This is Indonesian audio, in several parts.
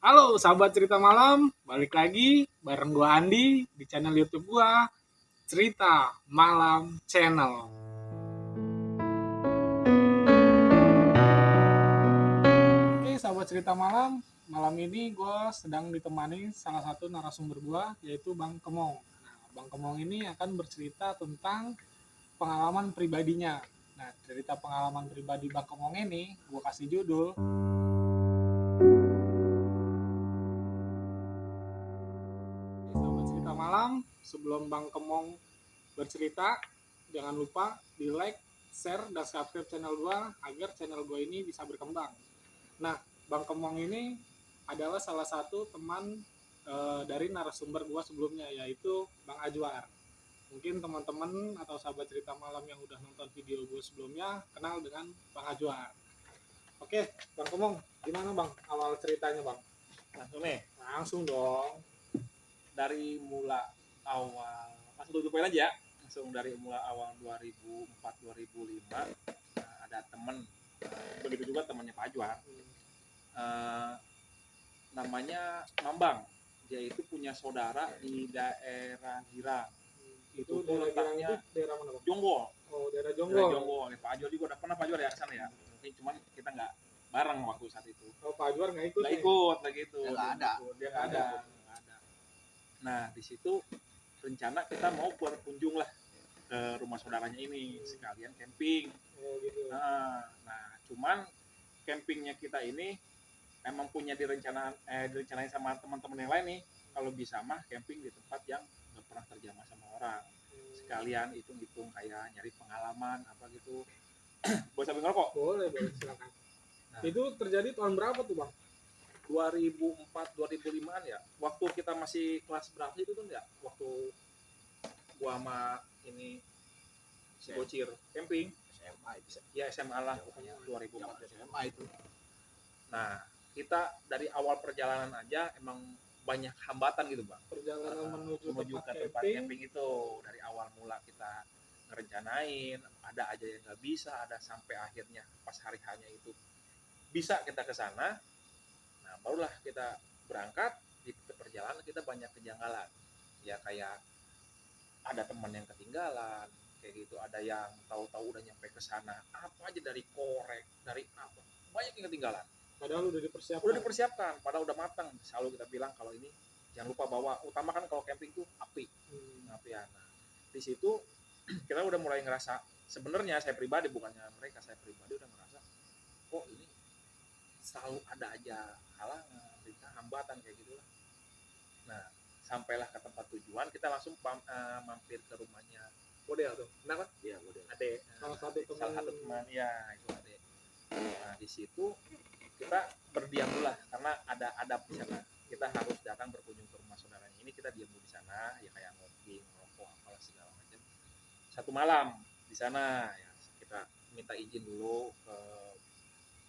Halo sahabat cerita malam, balik lagi bareng gua Andi di channel YouTube gua Cerita Malam Channel. Oke sahabat cerita malam, malam ini gua sedang ditemani salah satu narasumber gua yaitu Bang Kemong. Nah, Bang Kemong ini akan bercerita tentang pengalaman pribadinya. Nah, cerita pengalaman pribadi Bang Kemong ini gua kasih judul Sahabat cerita malam, sebelum Bang Kemong bercerita, jangan lupa di like, share, dan subscribe channel gua agar channel gua ini bisa berkembang. Nah, Bang Kemong ini adalah salah satu teman dari narasumber gua sebelumnya, yaitu Bang Ajwar. Mungkin teman-teman atau sahabat cerita malam yang udah nonton video gua sebelumnya kenal dengan Bang Ajwar. Oke, Bang Kemong, gimana Bang awal ceritanya Bang? Langsung dong. Dari mula awal langsung tutupin aja, langsung dari mula awal 2004-2005 ada temen, begitu juga temannya Pak Ajwar, namanya Mambang. Dia itu punya saudara di daerah Girang. Itu daerah Girang itu daerah mana Bang? Jonggol. Oh, daerah Daerah Jonggol. Jonggol. Pak Ajwar juga udah pernah Pak Ajwar ya ke sana ya. Mungkin cuman kita nggak bareng waktu saat itu. Oh, Pak Ajwar nggak ikut? Nggak ikut lagi itu. Dia nggak ada. Dia nggak ada. Nah, di situ rencana kita mau berkunjung lah ke rumah saudaranya ini, sekalian camping. Oh, gitu. Nah, cuman campingnya kita ini emang punya direncanain sama teman-teman yang lain nih, kalau bisa mah camping di tempat yang nggak pernah terjamah sama orang. Sekalian hitung-hitung kayak nyari pengalaman apa gitu. Boleh sambil ngerokok? Boleh silakan. Nah, itu terjadi tahun berapa tuh Bang? 2004-2005an ya, waktu kita masih kelas berapa itu kan ya, waktu gua sama ini si Bocir camping SMA bisa. ya, SMA lah pokoknya 2004 SMA itu. Nah, kita dari awal perjalanan aja emang banyak hambatan gitu Bang, Perjalanan menuju ke tempat camping itu. Dari awal mula kita ngerencanain, ada aja yang nggak bisa, ada sampai akhirnya pas hari hanya itu bisa kita ke sana. Nah, barulah kita berangkat. Di perjalanan kita banyak kejanggalan ya, kayak ada teman yang ketinggalan kayak gitu, ada yang tahu-tahu udah nyampe ke sana apa aja, dari korek, dari apa, banyak yang ketinggalan, padahal udah dipersiapkan, padahal udah matang. Selalu kita bilang kalau ini jangan lupa bawa, utamakan kalau camping tuh api. Ya. Nah, di situ kita udah mulai ngerasa, sebenarnya saya pribadi, bukannya mereka, saya pribadi udah ngerasa kok ini selalu ada aja halangan, hambatan kayak gitu lah. Nah, sampailah ke tempat tujuan, kita langsung mampir ke rumahnya Model tuh. Kenapa? Iya, Model. Ade, salah satu teman ya, itu Ade. Nah, di situ kita berdiam dulu lah, karena ada adab di sana. Kita harus datang berkunjung ke rumah saudaranya ini, kita diam dulu di sana, ya kayak ngopi, ngerokok, apalah segala macam. Satu malam di sana ya, kita minta izin dulu ke,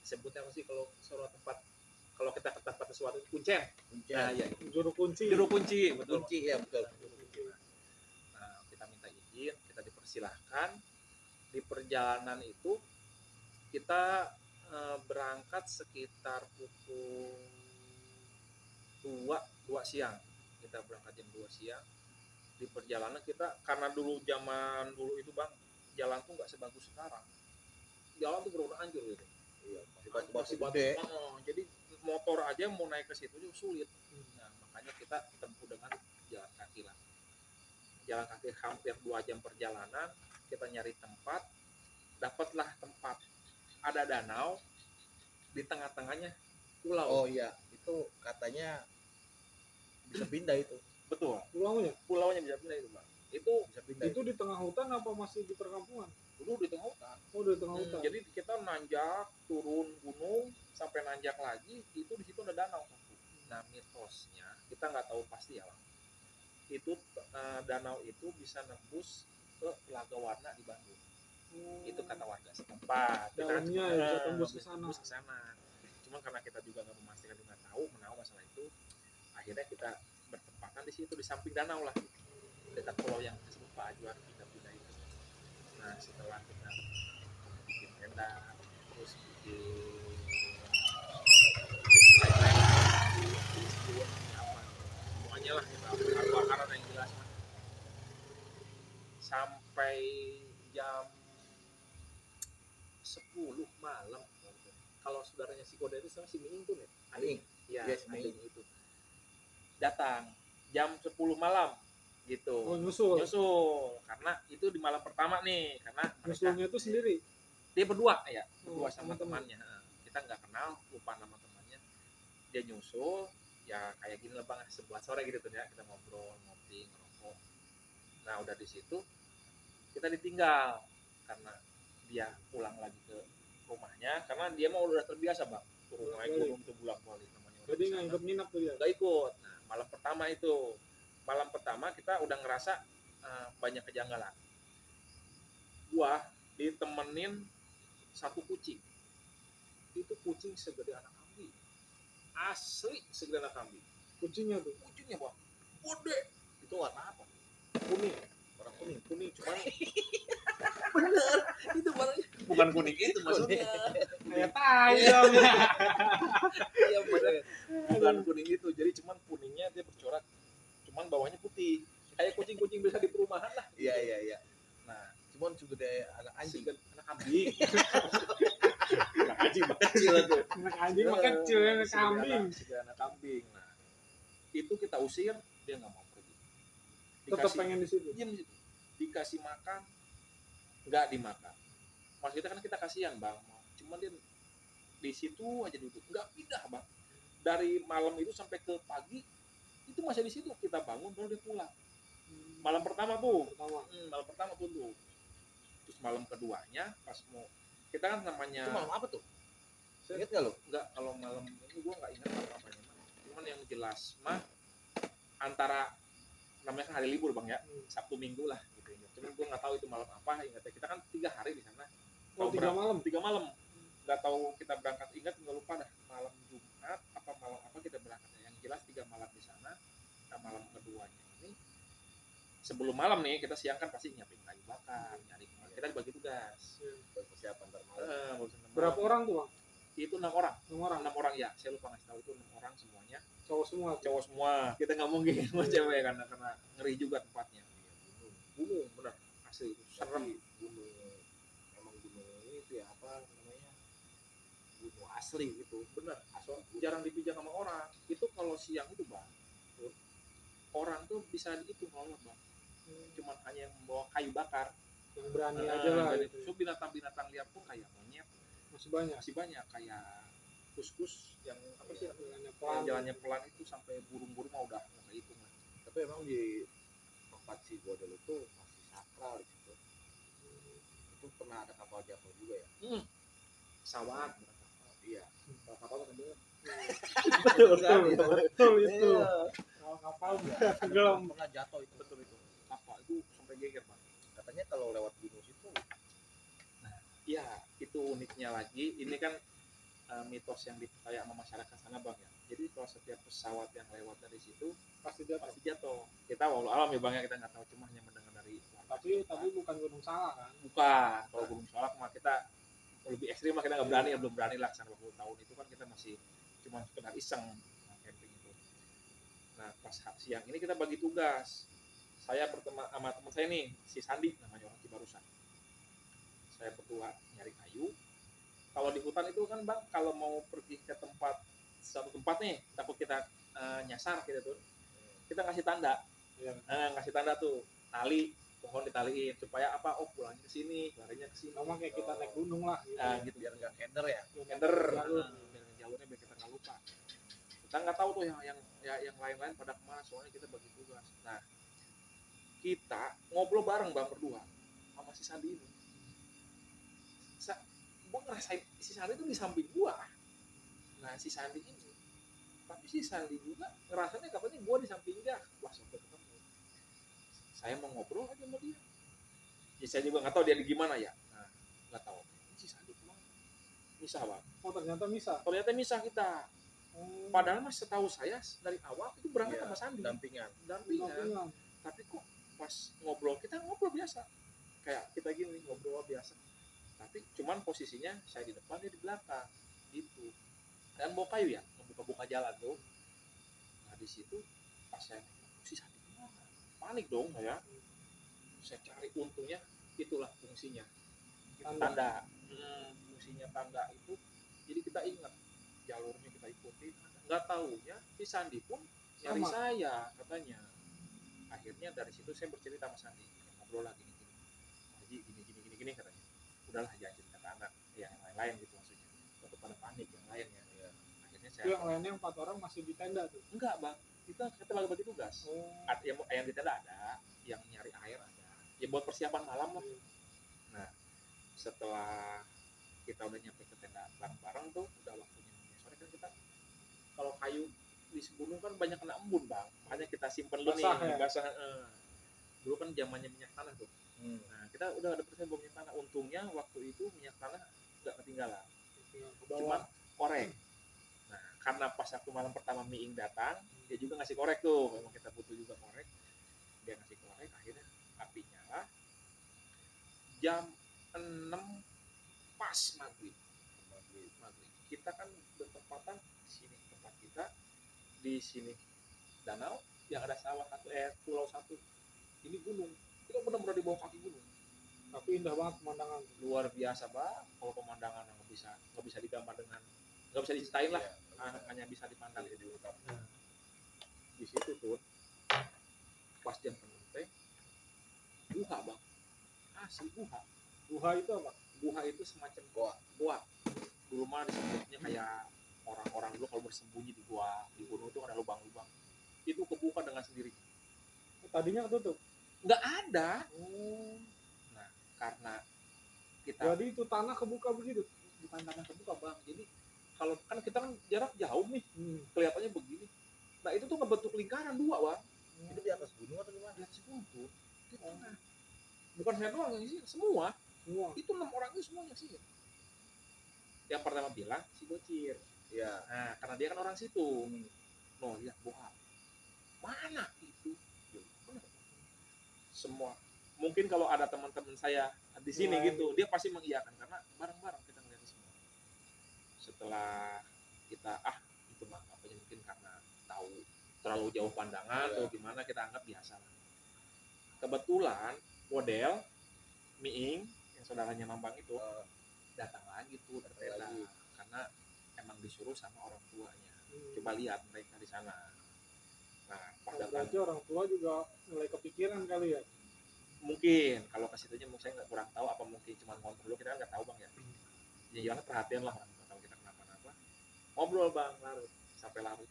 sebutnya apa sih kalau suatu tempat, kalau kita ke tempat sesuatu, kuncen. Nah, ya, juru kunci, betul. Kunci ya, betul. Nah, kita minta izin, kita dipersilahkan. Di perjalanan itu kita berangkat sekitar pukul 2 siang. Kita berangkat jam 2 siang. Di perjalanan kita, karena dulu zaman dulu itu Bang, jalan tuh nggak sebagus sekarang. Jalan tuh benar-benar hancur gitu. Iya, masih batu. Jadi motor aja mau naik ke situ juga sulit. Nah, makanya kita tempuh dengan jalan kaki lah. Jalan kaki hampir 2 jam perjalanan, kita nyari tempat, dapatlah tempat. Ada danau, di tengah-tengahnya pulau. Oh iya, itu katanya bisa pindah itu. Betul. Pulaunya bisa pindah itu Bang. Itu bisa pindah. Itu di tengah hutan apa masih di perkampungan? Dulu di tengah hutan. Oh, di tengah hutan. Jadi kita nanjak, turun gunung, sampai nanjak lagi, itu di situ ada danau. Nah, mitosnya kita nggak tahu pasti ya Bang. Itu danau itu bisa nembus ke Telaga Warna di Bandung. Itu kata warga setempat. Dalamnya ya bisa tembus ke sana. Cuma karena kita juga nggak memastikan, juga tahu masalah itu, akhirnya kita bertempatan di situ, di samping danau lah, dekat pulau yang disebut Pak Ajwar, kita pindah itu. Nah, setelah kita bikin tenda, terus bikin kode itu sama si Miing tuh nih. Miing. Iya, Yes, Miing. itu. Datang jam 10 malam gitu. Oh, nyusul. Nyusul karena itu di malam pertama nih, karena mereka Nyusulnya itu sendiri. dia berdua ya, berdua Oh, sama teman-teman. temannya. Kita nggak kenal, lupa nama temannya. Dia nyusul, ya kayak gini lah bang, sebuah sore gitu tuh ya, kita ngobrol, ngopi, ngerokok. Nah udah di situ kita ditinggal karena dia pulang lagi ke rumahnya, karena dia mau udah terbiasa bang, turun naik gunung tuh bolak-balik namanya. Jadi nggak ikut nginap tuh ya. Nggak ikut. Nah malam pertama itu, malam pertama kita udah ngerasa banyak kejanggalan. Gua ditemenin satu kucing, itu kucing segede anak kambing, asli segede anak kambing. Kucingnya tuh. Kucingnya bang gede, Itu warna apa? kuning, Warna kuning. kuning cuman bener itu warnanya bukan kuning itu maksudnya. Kayak tai dong. Iya bener, bukan kuning itu, jadi cuman kuningnya dia bercorak, cuman bawahnya putih kayak kucing-kucing biasa di perumahan lah. Iya. Nah Cuman segede anak anjing. anak kambing anak anjing mah kecil tuh. Anak anjing mah kecil ya, anak kambing. Segede anak kambing. Nah itu kita usir, dia nggak mau pergi. Tetap pengen di situ. Diam di situ. Dikasih makan, nggak dimakan. Maksudnya kan kita kasihan bang, cuman dia di situ aja duduk, nggak pindah bang. Dari malam itu sampai ke pagi itu masih di situ. Kita bangun baru dia pulang. Malam pertama tuh, malam pertama tuh. Terus malam keduanya pas mau kita kan namanya Itu malam apa tuh? Ingat nggak lo? nggak, kalau malam ini gue nggak ingat malam apanya, cuman yang jelas mah antara namanya kan hari libur bang ya, Sabtu Minggu lah gitu ya. Cuman gue nggak tahu itu malam apa, ingatnya kita kan 3 hari di sana. Oh, 3 malam. 3 malam, nggak tahu kita berangkat, ingat nggak, lupa dah malam Jumat apa malam apa kita berangkat. Yang jelas 3 malam di sana. Nah malam keduanya ini sebelum malam nih kita siang kan pasti nyiapin kayu bakar, nyari kemana, kita dibagi tugas. Persiapan ntar malam. Berapa orang tuh bang? Itu 6 orang. 6 orang. 6 orang ya, saya lupa ngasih tahu itu 6 orang semuanya. Cowok semua. Cowok semua. Kita nggak mungkin sama cewek karena ngeri juga tempatnya. Gunung benar, asli itu serem. Tapi gunung, emang gunung ini tuh ya apa namanya? Gunung asli gitu. Bener, jarang dipijak sama orang. Itu kalau siang itu bang, orang tuh bisa itu ngelolot bang. Cuman hanya yang membawa kayu bakar. Yang berani aja lah. Dan Gitu. itu binatang-binatang liar pun kayak monyet Masih banyak. masih banyak, kayak kus-kus yang apa sih, Jalannya yang pelan. jalannya pelan itu, sampai burung-burung mah udah nggak kehitung lah. Tapi emang di tempat si Godel itu masih sakral gitu. Itu pernah ada kapal jatuh juga ya? Pesawat, Iya. kalau kapal kan ada. Betul itu. Iya. Kalau kapal tenggelam. Pernah jatuh itu. Betul itu. Kapal itu sampai geger bang. Katanya kalau lewat gunung situ Ya, itu uniknya lagi. Ini kan mitos yang dipercaya sama masyarakat sana bang ya. Jadi kalau setiap pesawat yang lewat dari situ Pasti jatuh. pasti jatuh. Kita walau alam ya bang ya, kita nggak tahu, cuma hanya mendengar dari warga. Tapi bukan gunung salah kan? Bukan. Kalau gunung salak mah kita lebih ekstrim lah, kita nggak berani, ya belum berani lah kesana 20 tahun itu kan kita masih cuma sekedar iseng camping itu. Nah pas siang ini kita bagi tugas. Saya berteman sama teman saya nih, si Sandi namanya, orang Cibarusan. Saya berdua nyari kayu. Kalau di hutan itu kan bang, kalau mau pergi ke satu tempat nih, takut kita nyasar gitu tuh, kita ngasih tanda. Iya. Ngasih tanda tuh, tali, pohon ditaliin supaya apa? Oh pulangnya ke sini, larinya ke sini. Sama kayak kita naik gunung lah. Gitu. Gitu biar nggak kender ya. kender, Jalur. biar jalurnya biar kita nggak lupa. Kita nggak tahu tuh yang lain-lain pada kemana, soalnya kita bagi tugas. Nah kita ngobrol bareng bang berdua sama si Sandi ini. Gue ngerasain si Sandi itu di samping gua. Nah si Sandi ini, tapi si Sandi juga ngerasanya katanya gua di samping dia. Wah sampai ketemu. Saya mau ngobrol aja sama dia. Ya saya juga nggak tahu dia di gimana ya. Nah nggak tahu. Si Sandi kemana? Misah bang. Oh ternyata bisa. Ternyata misah kita. Padahal mas setahu saya dari awal itu berangkat Iya, sama Sandi. dampingan. Dampingan. Tapi kok pas ngobrol, kita ngobrol biasa. Kayak kita gini ngobrol biasa. Tapi cuman posisinya saya di depan, dia di belakang. Gitu. Dan bawa kayu ya, membuka-buka jalan tuh. Nah di situ pas saya si Sandi kemana? Panik dong saya. Saya cari, untungnya itulah fungsinya. Tanda. Fungsinya tanda itu. Jadi kita ingat jalurnya kita ikuti, nggak taunya si Sandi pun nyari Sama. saya katanya. Akhirnya dari situ saya bercerita sama Sandi, ngobrol lagi gini, Haji gini katanya. Udahlah jangan cerita ke anak, ya yang lain-lain gitu maksudnya. Untuk pada panik yang lain ya. Iya. Akhirnya Itu saya yang lainnya 4 orang masih di tenda tuh. enggak bang, kita lagi bagi tugas. Oh. Yang di tenda ada, yang nyari air ada, ya buat persiapan malam lah. Iya. Nah setelah kita udah nyampe ke tenda bareng-bareng tuh, udah waktunya sore kan kita kalau kayu di gunung kan banyak kena embun bang, makanya kita simpen dulu Basah nih ya? basah. Dulu kan zamannya minyak tanah tuh. Nah kita udah ada persen minyak tanah, untungnya waktu itu minyak tanah nggak ketinggalan, Tinggal ke cuman bawah. korek. Nah karena pas aku malam pertama Miing datang, dia juga ngasih korek tuh, memang kita butuh juga korek, dia ngasih korek. Akhirnya api nyala jam 6 pas maghrib. Kita kan bertempatan di sini tempat kita, di sini danau yang ada sawah satu, pulau satu, ini gunung, kita benar-benar di bawah kaki gunung. Tapi indah banget pemandangan. Luar biasa bang, kalau pemandangan nggak bisa digambar dengan, nggak bisa diceritain lah. Hanya bisa dipandang gitu. Di situ tuh pas jam penting guha bang, asli guha. Guha itu apa? Guha itu semacam goa. Dulu mah disebutnya kayak orang-orang dulu kalau bersembunyi di gua di gunung itu ada lubang-lubang, itu kebuka dengan sendirinya, Tadinya ketutup. nggak ada. Oh. Nah karena kita Jadi itu tanah kebuka begitu. bukan tanah terbuka bang, jadi kalau kan kita kan jarak jauh nih, kelihatannya begini. Nah itu tuh ngebentuk lingkaran dua bang, Itu di atas gunung atau gimana? di atas gunung di tengah. Bukan saya doang yang sih, semua Semua. itu 6 orang itu semuanya sih. Yang pertama bilang si Bocir, Iya. nah karena dia kan orang situ. No lihat bohong, mana itu? Ya, bener. Semua mungkin kalau ada teman-teman saya di sini Iya. gitu, dia pasti mengiyakan karena bareng-bareng kita ngeliat semua. Setelah kita itu mah apanya mungkin karena tahu terlalu jauh pandangan atau gimana, kita anggap biasa lah. Kebetulan model Miing yang saudaranya Mambang itu datang lagi tuh ke tenda karena emang disuruh sama orang tuanya. Coba lihat mereka di sana. Nah pas datang Berarti orang tua juga mulai kepikiran kali ya. mungkin kalau ke situnya mungkin saya nggak kurang tahu, apa mungkin cuma ngontrol dulu, kita kan nggak tahu bang ya. Ya jangan perhatian lah orang tua, kalau kita kenapa-napa ngobrol bang larut sampai larut.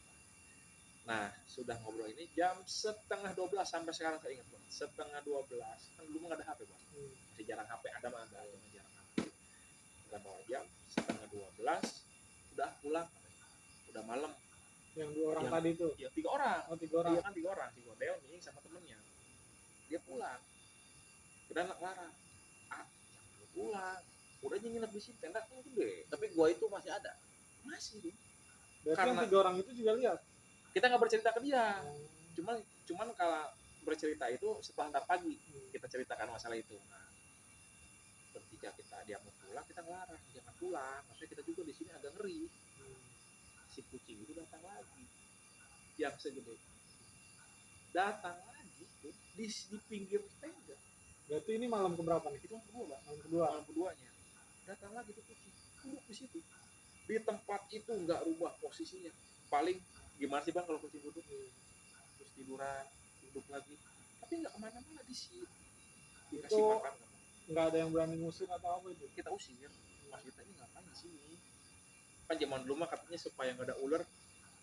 Nah sudah ngobrol ini jam 11:30 sampai sekarang saya ingat bang, 11:30 kan dulu nggak ada HP bang, masih jarang HP, ada mah ada cuma jarang HP. Udah bawa jam 11:30 udah pulang, udah malam. Yang 2 orang Yang- tadi itu. Ya 3 orang. Oh, 3 orang. Iya kan 3 orang, si Godel nih sama temennya. Dia pulang. Kita anak Clara. Jangan dulu pulang. Udah nginep di sini, tenda kan gede. Tapi gua itu masih ada. Masih tuh. Berarti Karena- yang 3 orang itu juga lihat. Kita nggak bercerita ke dia. Cuman kalau bercerita itu setelah ntar pagi kita ceritakan masalah itu. Nah, ketika dia mau pulang, kita ngelarang jangan pulang. Maksudnya kita juga di sini agak ngeri. Si kucing itu datang lagi, yang segede datang lagi tuh di pinggir tenda. Berarti ini malam keberapa nih? Itu yang kedua bang, Malam kedua. malam keduanya datang lagi tuh kucing, duduk di situ di tempat itu, nggak rubah posisinya. Paling gimana sih bang kalau kucing duduk terus tiduran, duduk lagi, tapi nggak kemana-mana di situ. Dikasih Itu- makan Nggak ada yang berani ngusir atau apa itu? kita usir. Mas kita ini ngapain di sini? Kan zaman dulu mah katanya supaya nggak ada ular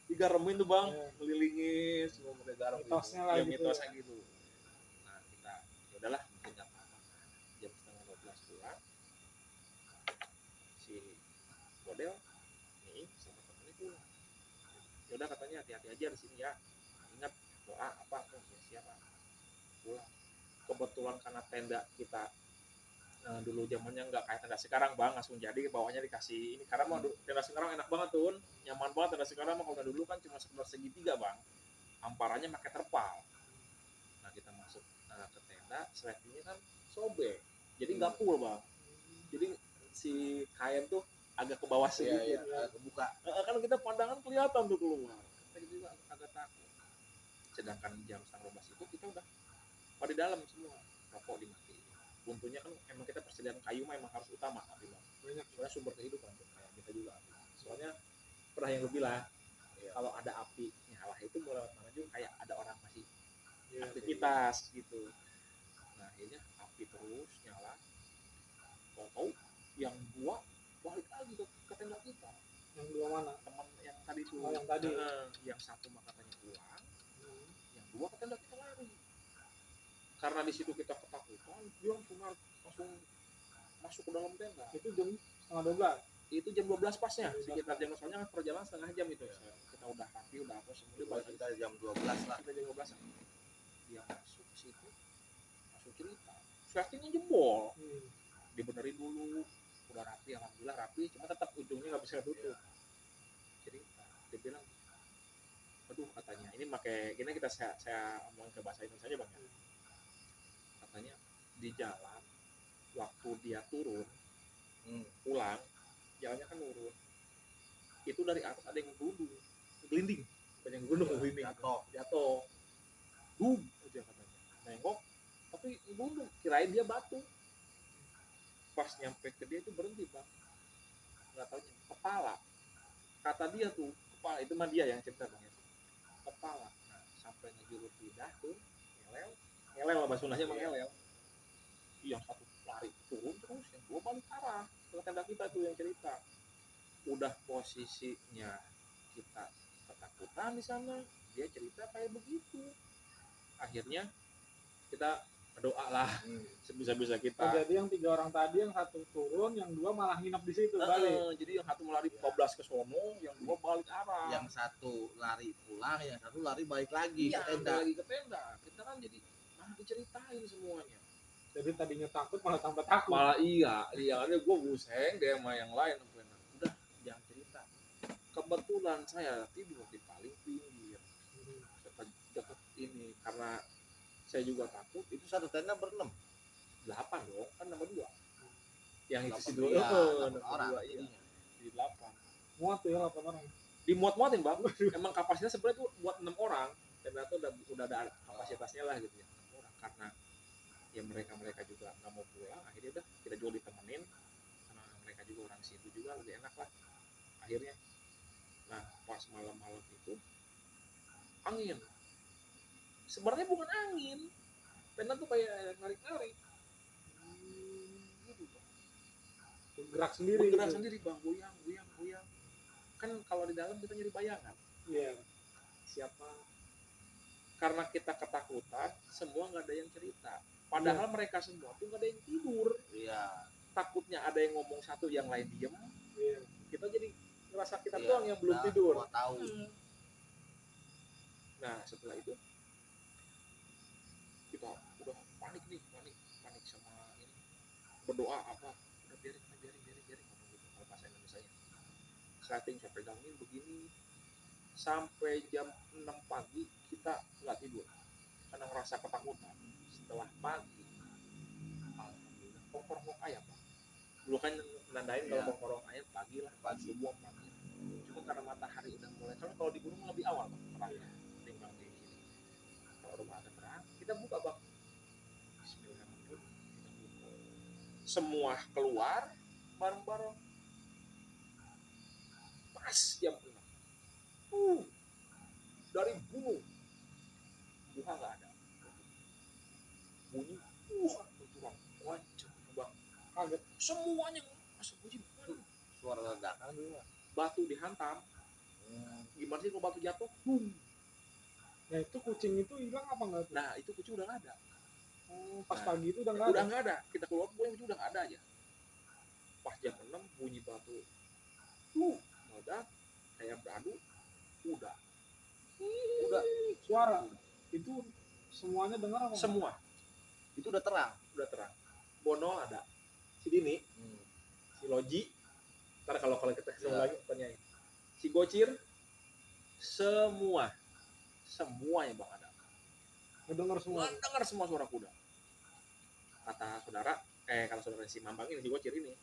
digaremin tuh bang, Iya. melilingin semua pakai garam. Mitosnya lah Ya, gitu mitosnya gitu. Nah kita ya udahlah mungkin nggak apa-apa. Jam 11:30 pulang, si model nih sama temennya pulang. Ya udah katanya hati-hati aja di sini ya. Ingat doa apa tuh ya, siapa pulang. Kebetulan karena tenda kita dulu zamannya nggak kayak tenda sekarang bang, langsung jadi bawahnya dikasih ini, karena mah tenda sekarang enak banget tuh, nyaman banget. Tenda sekarang mah kalau dulu kan cuma sekedar segitiga bang, amparannya pakai terpal. Nah kita masuk ke tenda, sletingnya kan sobek, jadi nggak full bang, jadi si kain tuh agak ke bawah sedikit. Iya, kebuka. Kan kita pandangan kelihatan tuh keluar, kita juga agak takut. Sedangkan jam 11:30 itu kita udah pada di dalam semua, rokok dimatiin. Untungnya kan emang kita persediaan kayu mah emang harus utama, tapi bang Banyak. soalnya sumber kehidupan tuh, kayak kita juga. Soalnya pernah yang lu bilang Iya. kalau ada api nyala itu mau lewat mana juga kayak ada orang masih Iya. aktivitas gitu. Nah akhirnya api terus nyala, tahu yang dua balik lagi ke tenda kita. Yang dua mana? Teman yang tadi tuh, Oh, yang tadi. yang satu mah katanya pulang, Hmm. yang dua ke tenda kita lari. Karena di situ kita ketakutan, dia langsung masuk ke dalam tenda. Itu jam setengah 12. Itu jam 12 pasnya, 12 sekitar jam, soalnya kan perjalanan setengah jam itu. Kita udah rapi, udah apa semua, dia balik Kita jam 12 lah. kita jam 12. Dia masuk ke situ, masuk cerita. Settingnya jebol, Hmm. dibenerin dulu, udah rapi, alhamdulillah rapi, cuma tetap ujungnya nggak bisa tutup. Cerita, dia bilang, aduh katanya, ini pakai gini kita saya omongin ke bahasa Indonesia aja bang ya. Katanya di jalan, waktu dia turun, pulang, jalannya kan nurun. Itu dari atas ada yang gelinding, bukan yang gunung, gelinding. Jatuh. Boom aja katanya. Nengok, tapi gelinding, kirain dia batu. Pas nyampe ke dia itu berhenti bang. Nggak taunya kepala. Kata dia tuh kepala, itu mah dia yang cerita bang ya. Kepala. Nah sampai ngejurut lidah tuh, ngelel lah bahasa Sundanya mah ngelel. Yang satu lari turun terus, yang dua balik arah ke tenda kita tuh yang cerita. Udah posisinya kita ketakutan di sana, dia cerita kayak begitu. Akhirnya kita berdoa lah sebisa-bisa kita. Jadi yang 3 orang tadi, yang satu turun, yang 2 malah nginep di situ balik. Jadi yang satu lari 14 ke sono, yang 2 balik arah. Yang satu lari pulang, yang satu lari balik lagi Iya, ke tenda. lagi ke tenda. Kita kan jadi diceritain semuanya. Jadi tadinya takut malah tambah takut. Malah iya ada gue buseng dia sama yang lain. Udah jangan cerita. Kebetulan saya tidur di paling pinggir dekat ini karena saya juga takut. Itu satu tenda berenam. 8 dong, kan nama 2 yang itu si 2 Iya, 8 orang. iya. Jadi 8 Muat tuh ya 8 orang. dimuat-muatin bang. Emang kapasitasnya sebenarnya tuh buat 6 orang, ternyata udah ada kapasitasnya lah gitu ya, 6 orang. Karena ya mereka juga nggak mau pulang, akhirnya udah kita juga ditemenin karena mereka juga orang situ juga lebih enak lah akhirnya. Nah pas malam-malam itu angin, sebenarnya bukan angin, tenda tuh kayak narik-narik gitu bang. Bergerak sendiri. Bergerak gitu. sendiri bang, goyang kan. Kalau di dalam kita nyari bayangan Iya. siapa, karena kita ketakutan semua nggak ada yang cerita, padahal mereka semua tuh nggak ada yang tidur. Iya. Takutnya ada yang ngomong satu yang lain diem, Iya. kita jadi ngerasa kita Iya. doang yang belum Nah, tidur. gua tahu. Nah setelah itu kita udah panik sama ini, berdoa apa, udah biarin ngomong gitu kalau bahasa Indonesia nya. Setting saya pegangin begini sampai jam 6 pagi kita nggak tidur karena ngerasa ketakutan. Setelah pagi alhamdulillah kongkorong ayam Pak. Dulu kan nandain kalau Iya. kongkorong ayam pagi lah, subuh pagi. Cuma karena matahari udah mulai, karena kalau di gunung lebih awal Pak terangnya ketimbang di sini. Kalau rumah ada terang kita buka Pak, bismillahirrahmanirrahim, kita buka. Semua keluar bareng-bareng pas jam 6. Dari gunung buka nggak ada, bunyi berkurang wancang bang, Kaget. semuanya masuk bunyi Suara ledakan juga. batu dihantam. Gimana sih kalau batu jatuh, boom. Nah itu kucing itu hilang apa enggak tuh? Nah itu kucing udah nggak ada. Pas Nah, pagi itu udah nggak udah ada. nggak ada, kita keluar kucing udah nggak ada aja. Pas jam 6 bunyi batu meledak kayak beradu, udah Suara itu semuanya dengar apa? semua Itu udah terang. Bono ada, si Dini, si Loji, ntar kalau kita ketemu Iya. lagi tanyain, si Gocir, semuanya bang ada. Ngedenger semua. Dengar semua suara kuda. Kata saudara si Mambang ini, si Gocir ini,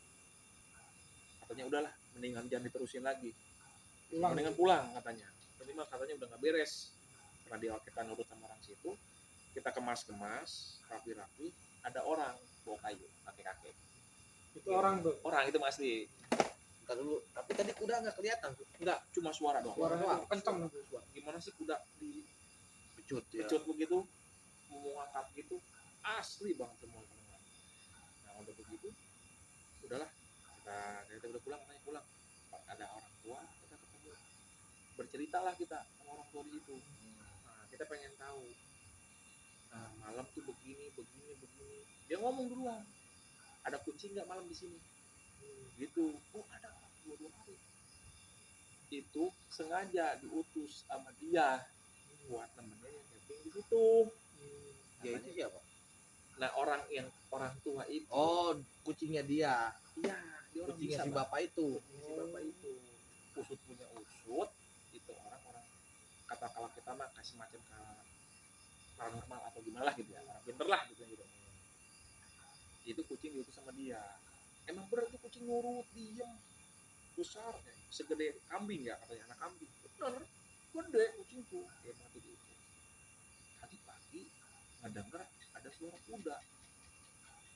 katanya udahlah, mendingan jangan diterusin lagi, Hilang. mendingan pulang katanya. Ini mah katanya udah nggak beres, karena kita nurut sama orang situ, kita kemas rapi-rapi, ada orang bawa kayu, kakek-kakek. Itu orang tuh. Orang itu masih Ntar dulu. Tapi tadi kuda nggak kelihatan tuh. Enggak, cuma suara doang. Suaranya kenceng. Suara. Gimana sih kuda di Pecut ya. pecut begitu, mau ngangkat gitu, asli banget semua teman. Nah udah begitu, udahlah kita udah pulang, katanya pulang. Ada orang tua, kita ketemu, berceritalah kita sama orang tua di situ. Nah kita pengen tahu, nah, malam tuh begini. Dia ngomong duluan, ada kucing nggak malam di sini? Gitu. Oh ada, 2 hari. Itu sengaja diutus sama dia buat temennya yang camping di situ. Dia itu siapa? Nah orang tua itu, Oh, kucingnya dia. iya dia orang Kucingnya bisa, si Bang. bapak itu. Si bapak itu usut punya usut, itu orang-orang kata kalau kita mah kayak semacam paranormal atau gimana lah gitu ya, orang pinter lah gitu. Itu kucing diutus sama dia. Emang bener tuh kucing nurut, diem, besar kayak segede kambing ya, katanya anak kambing. Bener, gede kucing tuh. Emang itu diutus. Tadi pagi ngedenger ada suara kuda.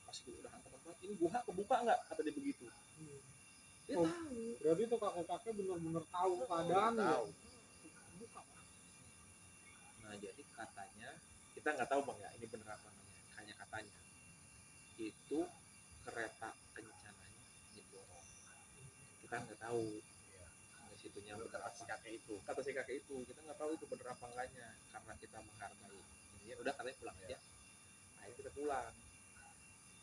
Pas gue udah hantar tempat, ini buha kebuka nggak? Kata dia begitu. Dia Oh. tahu. Berarti tuh kakek-kakek bener-bener tahu keadaan ya. Tahu. Kebuka, Bang. Nah jadi katanya, kita nggak tahu Bang ya, ini bener apa namanya. Hanya katanya itu kereta kencananya nyedorong. Kita nggak tahu. Di situnya bener Kata apa. si kakek itu. Kata si kakek itu, kita nggak tahu itu bener apa enggaknya, karena kita menghargai. Ini udah katanya pulang aja. Nah kita pulang.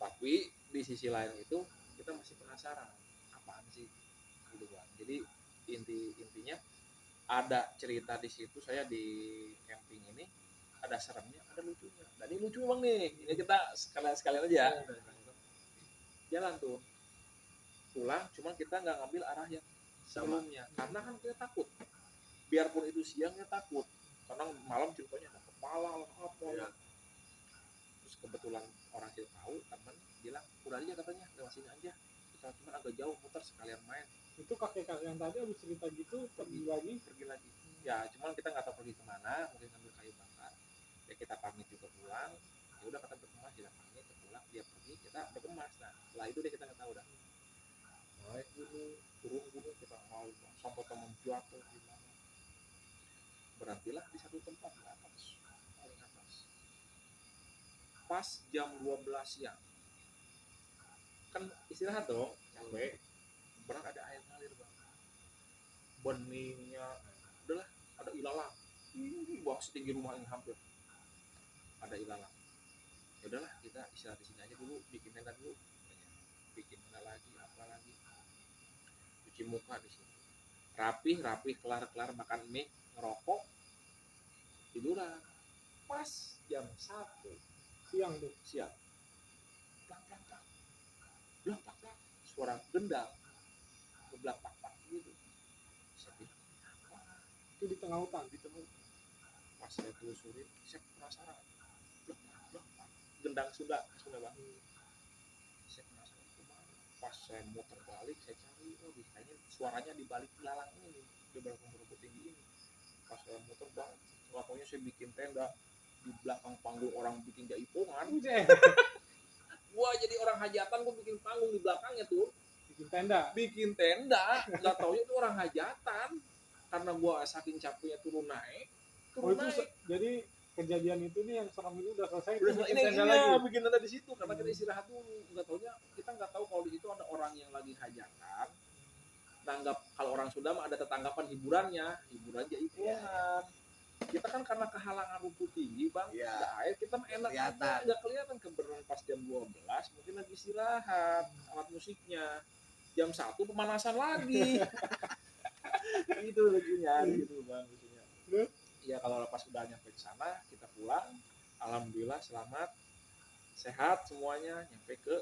Tapi di sisi lain itu kita masih penasaran apaan sih gitu Bang. Jadi intinya ada cerita di situ. Saya di camping ini ada seremnya, ada lucunya. Nah ini lucu Bang nih. Ini kita sekalian aja. Jalan tuh pulang, cuman kita nggak ngambil arah yang sebelumnya karena kan kita takut. Biarpun itu siangnya takut, karena malam ceritanya ada kepala apa Ya. Terus kebetulan orang situ tahu, teman bilang udah aja katanya lewat sini aja, kita cuma agak jauh muter sekalian main. Itu kakek-kakek yang tadi habis cerita gitu pergi lagi. Ya cuman kita nggak tahu pergi kemana, mungkin ngambil kayu bakar. Ya kita pamit juga pulang. Ya udah kata berkemas, kita pamit pulang, dia pergi, kita berkemas. Nah setelah itu deh kita nggak tahu dah. Naik gunung, turun gunung, kita mau sampai teman jatuh di mana. Berhentilah di satu tempat di atas, paling atas. Pas jam 12 siang. Kan istirahat dong, capek. Berat ada air ngalir Bang. Beningnya, udahlah ada ilalang. Wah setinggi rumah ini hampir. Ada ilalang. Ya udahlah kita istirahat di sini aja dulu, bikin tenda dulu. Bikin tenda lagi, apa lagi. Cuci muka di sini. Rapi, kelar makan mie, ngerokok, tiduran. Pas jam 1 Siang tuh. siang. Plak. Suara gendang. Ngeblak-plak gitu. Saya bilang, apa? Itu di tengah hutan. Di tengah. Pas saya telusurin, saya penasaran. Blak. Gendang Sunda Bang. Saya penasaran kemana. Pas saya muter balik, saya cari, oh kayaknya suaranya di balik ilalang ini, di balik rumput tinggi ini. Pas saya muter bang, pokoknya saya bikin tenda di belakang panggung orang bikin jaipongan. Gua jadi orang hajatan, gua bikin panggung di belakangnya tuh. Bikin tenda, nggak taunya itu orang hajatan. Karena gua saking capeknya turun naik. Jadi kejadian itu nih yang serem itu udah selesai. Udah bikin ini tenda lagi. bikin tenda di situ karena kita istirahat dulu. Nggak taunya kita nggak tahu kalau di situ ada orang yang lagi hajatan. Tanggap kalau orang Sunda mah ada tetanggapan hiburan jaipongan. Kita kan karena kehalangan rumput tinggi Bang, Iya. ada air kita mah enak Kelihatan. aja, nggak kelihatan. Kebetulan pas jam 12 mungkin lagi istirahat, alat musiknya jam 1 pemanasan lagi. Itu lucunya gitu Bang, lucunya. Ya kalau pas udah nyampe ke sana kita pulang, alhamdulillah selamat, sehat semuanya, nyampe ke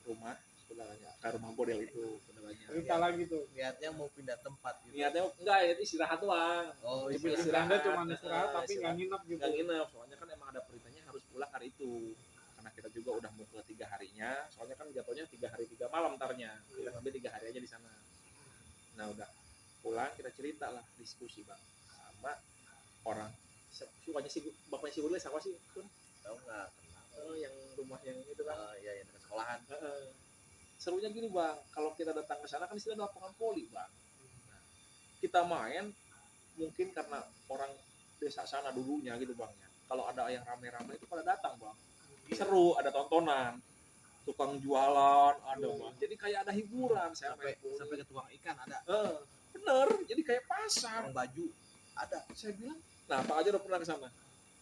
rumah saudaranya, ke rumah model itu saudaranya. Cerita lagi tuh. Niatnya mau pindah tempat gitu. Niatnya enggak ya, istirahat doang. Oh, Cuma istirahat. istirahat cuma istirahat tapi nggak nginep gitu. Nggak nginep, soalnya kan emang ada perintahnya harus pulang hari itu. Karena kita juga udah mau ke 3 harinya, soalnya kan jatuhnya 3 hari 3 malam tarnya. Kita ngambil 3 hari aja di sana. Nah udah pulang kita cerita lah, diskusi Bang sama orang sukanya si bapaknya si Urle siapa sih Kun? Tahu nggak? Kenal. Yang rumah yang itu kan. Ya yang dekat sekolahan. serunya gini bang, kalau kita datang ke sana kan di sini ada lapangan voli bang. Nah, kita main mungkin karena orang desa sana dulunya gitu bang ya. Kalau ada yang rame-rame itu pada datang bang. Seru, ada tontonan, tukang jualan ada bang. Jadi kayak ada hiburan saya sampai main voli. sampai ke tukang ikan ada, Bener, jadi kayak pasar. tukang baju ada. Saya bilang, nah Pak aja udah pernah ke sana.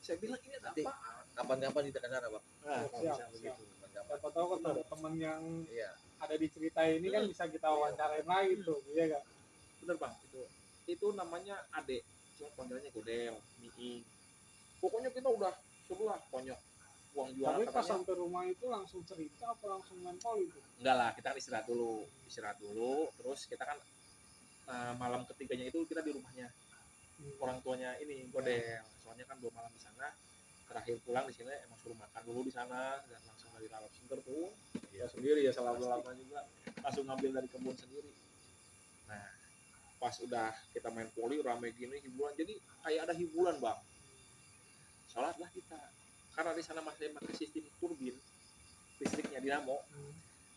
Saya bilang ini ada Nanti apaan? kapan-kapan kita ke sana bang. Nah, kalau Siap, bisa siap. begitu. Kapan-kapan. Siapa tahu kan ada teman yang Iya. ada di cerita ini kan bisa kita wawancarain lagi tuh, iya gak? Bener bang, itu namanya Ade, cuma panggilannya Godel, Miing. Pokoknya kita udah sebelah banyak uang jualan Tapi pas katanya. sampai rumah itu langsung cerita apa langsung main voli tuh? Enggak lah, kita kan istirahat dulu, terus kita kan malam ketiganya itu kita di rumahnya orang tuanya ini Godel. Soalnya kan 2 malam di sana, terakhir pulang di sini emang suruh makan dulu di sana dan langsung dari lalap seger tuh. Ya sendiri ya selama juga langsung ngambil dari kebun sendiri. Nah, pas udah kita main voli rame gini hiburan, jadi kayak ada hiburan bang. Sholatlah kita, karena di sana masih pakai sistem turbin listriknya dinamo.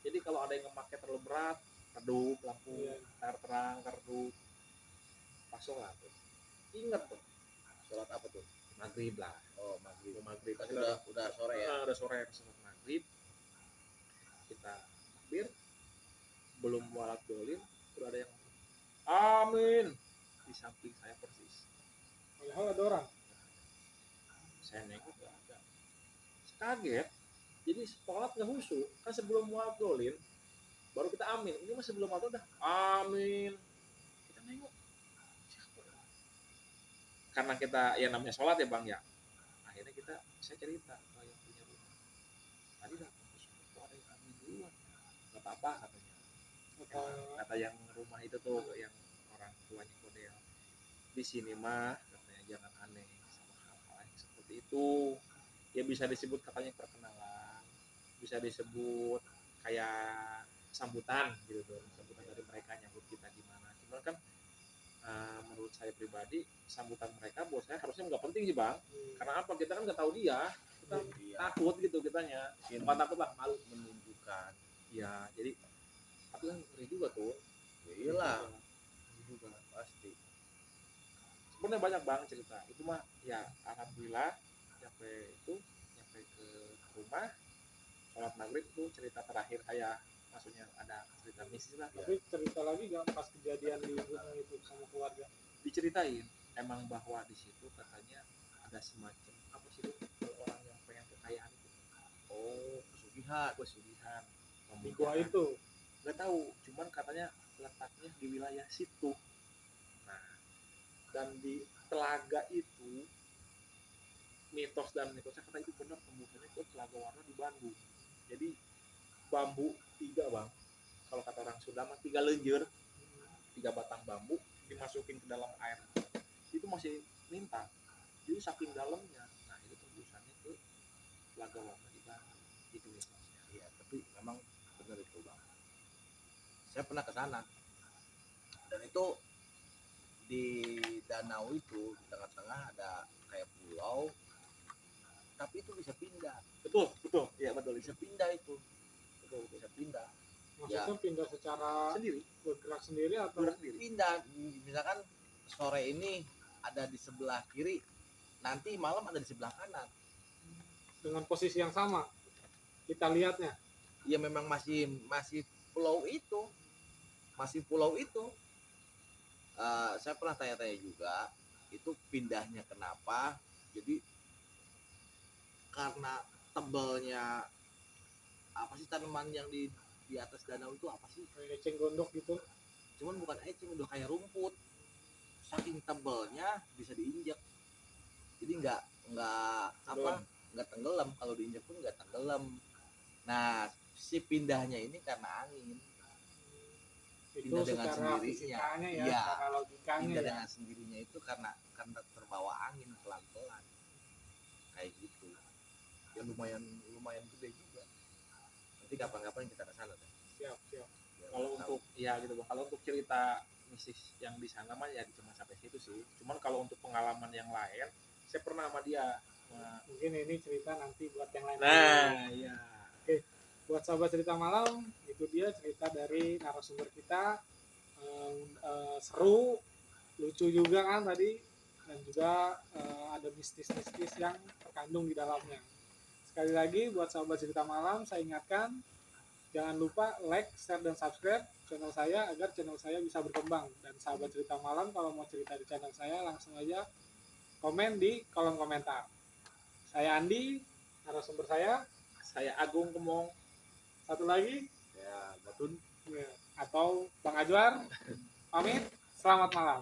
Jadi kalau ada yang memakai terlalu berat, redup lampu, terang, redup, pas sholat tuh. Ingat tuh, Sholat apa tuh? maghrib lah. Oh maghrib. Maghrib Pas pasti udah sore ya. udah sore sholat maghrib. Kita takbir, belum walat dolin, udah ada yang amin di samping saya persis. Padahal ada orang. Saya nengok gak ada. Saya kaget. Jadi sholat nggak khusyuk kan sebelum walat dolin baru kita amin. Ini masih belum walat udah amin. Kita nengok siapa ya? Karena kita ya namanya sholat ya bang ya. Akhirnya saya cerita ke yang punya rumah. Tadi datang ke sholat kok ada yang amin duluan. Gak apa-apa katanya. Kata yang rumah itu tuh yang orang tuanya Kodel. Di sini mah katanya jangan aneh sama hal-hal yang seperti itu. Ya bisa disebut katanya perkenalan, bisa disebut kayak sambutan gitu tuh, sambutan dari mereka nyambut kita gimana. Cuman kan menurut saya pribadi sambutan mereka buat saya harusnya nggak penting sih bang. Karena apa, kita kan nggak tahu dia, kita Iya. takut gitu kitanya. Bukan takut lah, malu. Menunjukkan. Ya jadi tapi kan ngeri juga tuh. Ya iyalah. Ngeri juga. Pasti. Sebenarnya banyak bang cerita. Itu mah ya alhamdulillah nyampe ke rumah sholat maghrib tuh cerita terakhir kayak maksudnya ada cerita mistis lah. Tapi cerita lagi gak pas kejadian di gunung itu sama keluarga? Diceritain emang bahwa di situ katanya ada semacam apa sih itu kalau orang yang pengen kekayaan itu. Oh pesugihan. Pesugihan. Di gua itu. Nggak tahu, cuman katanya letaknya di wilayah situ. Nah, dan di telaga itu mitos dan mitosnya kata itu benar tembusannya ke telaga warna di Bandung. Jadi bambu 3 bang, kalau kata orang Sunda mah 3 lenjer, 3 batang bambu dimasukin ke dalam air itu masih lintang. Jadi saking dalamnya, nah itu tembusannya ke telaga warna di Bandung. Itu mitosnya. Iya tapi memang benar itu bang. Saya pernah ke sana dan itu di danau itu di tengah-tengah ada kayak pulau tapi itu bisa pindah. Betul, iya betul. Bisa pindah itu. Betul, bisa pindah. Maksudnya pindah secara Sendiri, bergerak sendiri atau gerak sendiri. Pindah misalkan sore ini ada di sebelah kiri, nanti malam ada di sebelah kanan. dengan posisi yang sama? Kita lihatnya. Ya memang masih pulau itu. Masih pulau itu. Saya pernah tanya-tanya juga itu pindahnya kenapa. Jadi karena tebalnya apa sih tanaman yang di atas danau itu apa sih? Kayak eceng gondok gitu. Cuman bukan eceng, udah kayak rumput. Saking tebalnya bisa diinjak. Jadi nggak tenggelam. Kalau diinjak pun nggak tenggelam. Nah si pindahnya ini karena angin. Itu Pindah dengan secara sendirinya. fisikanya ya, Iya. secara logikanya Pindah ya. dengan sendirinya itu karena terbawa angin pelan-pelan. Kayak gitu. Ya lumayan gede juga. Nanti kapan-kapan kita ke sana deh. Siap. Biar Kalau tahu. untuk ya gitu bang, kalau untuk cerita mistis yang di sana mah ya cuma sampai situ sih. Cuman kalau untuk pengalaman yang lain, saya pernah sama dia. Mungkin ini cerita nanti buat yang lain. Nah, iya. buat sahabat cerita malam, itu dia cerita dari narasumber kita. Seru, lucu juga kan tadi, dan juga ada mistis-mistis yang terkandung di dalamnya. Sekali lagi buat sahabat cerita malam, saya ingatkan jangan lupa like, share, dan subscribe channel saya agar channel saya bisa berkembang. Dan sahabat cerita malam kalau mau cerita di channel saya langsung aja komen di kolom komentar. Saya Andi, narasumber saya. Saya Agung Kemong. Satu lagi Ya, Batun. atau Bang Ajwar. Pamit, selamat malam.